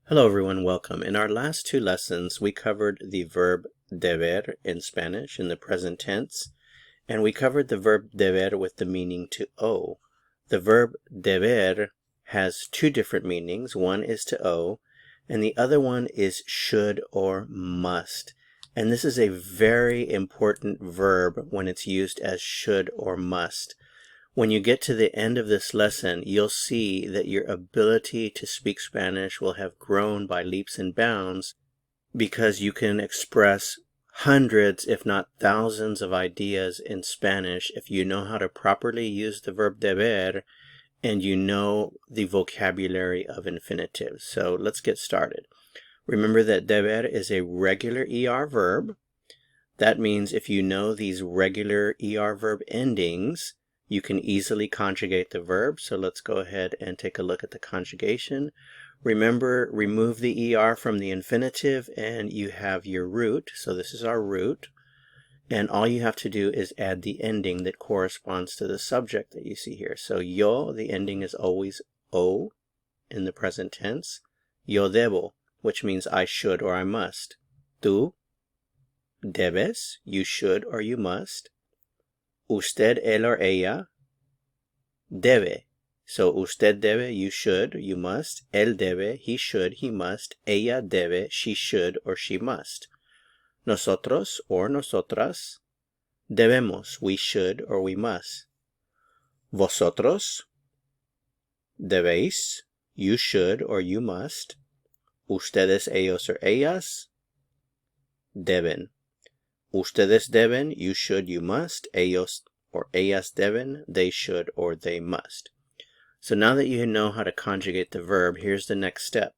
Hello everyone, welcome. In our last two lessons, we covered the verb deber in Spanish in the present tense, and we covered the verb deber with the meaning to owe. The verb deber has two different meanings. One is to owe, and the other one is should or must. And this is a very important verb when it's used as should or must. When you get to the end of this lesson, you'll see that your ability to speak Spanish will have grown by leaps and bounds because you can express hundreds, if not thousands, of ideas in Spanish if you know how to properly use the verb deber and you know the vocabulary of infinitives. So let's get started. Remember that deber is a regular ER verb. That means if you know these regular ER verb endings, you can easily conjugate the verb. So let's go ahead and take a look at the conjugation. Remember, remove the ER from the infinitive and you have your root. So this is our root. And all you have to do is add the ending that corresponds to the subject that you see here. So yo, the ending is always o in the present tense. Yo debo, which means I should or I must. Tú debes, you should or you must. Usted, él, or ella, debe. So, usted debe, you should, you must. Él debe, he should, he must. Ella debe, she should, or she must. Nosotros, or nosotras, debemos, we should, or we must. Vosotros, debéis, you should, or you must. Ustedes, ellos, or ellas, deben. Ustedes deben, you should, you must. Ellos or ellas deben, they should or they must. So now that you know how to conjugate the verb, here's the next step.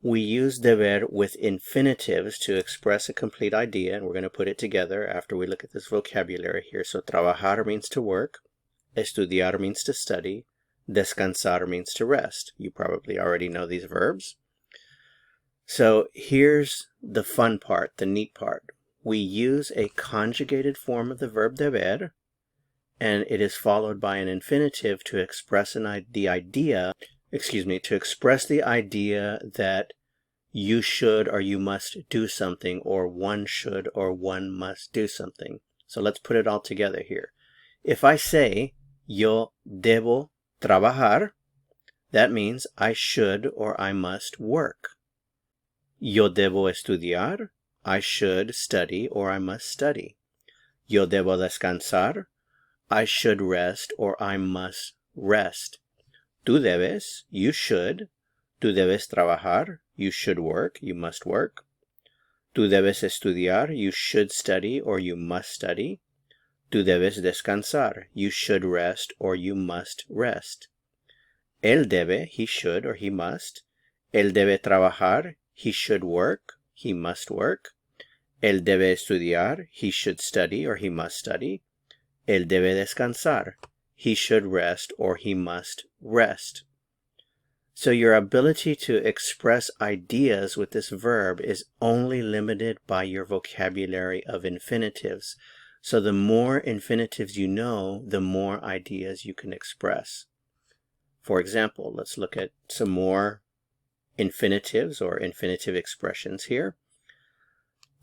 We use deber with infinitives to express a complete idea, and we're going to put it together after we look at this vocabulary here. So trabajar means to work, estudiar means to study, descansar means to rest. You probably already know these verbs. So here's the fun part, the neat part. We use a conjugated form of the verb deber, and it is followed by an infinitive to express the idea that you should or you must do something, or one should or one must do something. So let's put it all together here. If I say, yo debo trabajar, that means I should or I must work. Yo debo estudiar, I should study or I must study. Yo debo descansar, I should rest or I must rest. Tú debes, you should. Tú debes trabajar, you should work, you must work. Tú debes estudiar, you should study or you must study. Tú debes descansar, you should rest or you must rest. Él debe, he should or he must. Él debe trabajar, he should work, he must work. Él debe estudiar, he should study or he must study. Él debe descansar, he should rest or he must rest. So your ability to express ideas with this verb is only limited by your vocabulary of infinitives. So the more infinitives you know, the more ideas you can express. For example, let's look at some more infinitives or infinitive expressions here.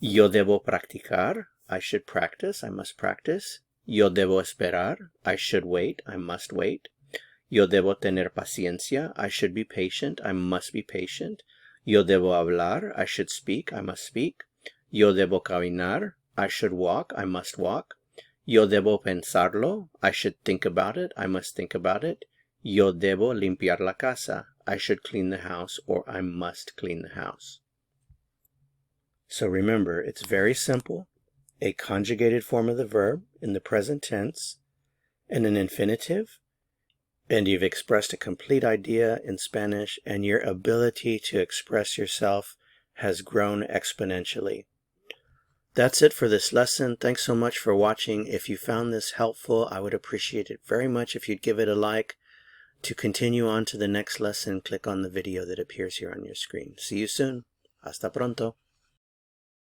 Yo debo practicar, I should practice, I must practice. Yo debo esperar, I should wait, I must wait. Yo debo tener paciencia, I should be patient, I must be patient. Yo debo hablar, I should speak, I must speak. Yo debo caminar, I should walk, I must walk. Yo debo pensarlo, I should think about it, I must think about it. Yo debo limpiar la casa, I should clean the house or I must clean the house. So remember, it's very simple. A conjugated form of the verb in the present tense and an infinitive, and you've expressed a complete idea in Spanish, and your ability to express yourself has grown exponentially. That's it for this lesson. Thanks so much for watching. If you found this helpful, I would appreciate it very much if you'd give it a like. To continue on to the next lesson, click on the video that appears here on your screen. See you soon. Hasta pronto.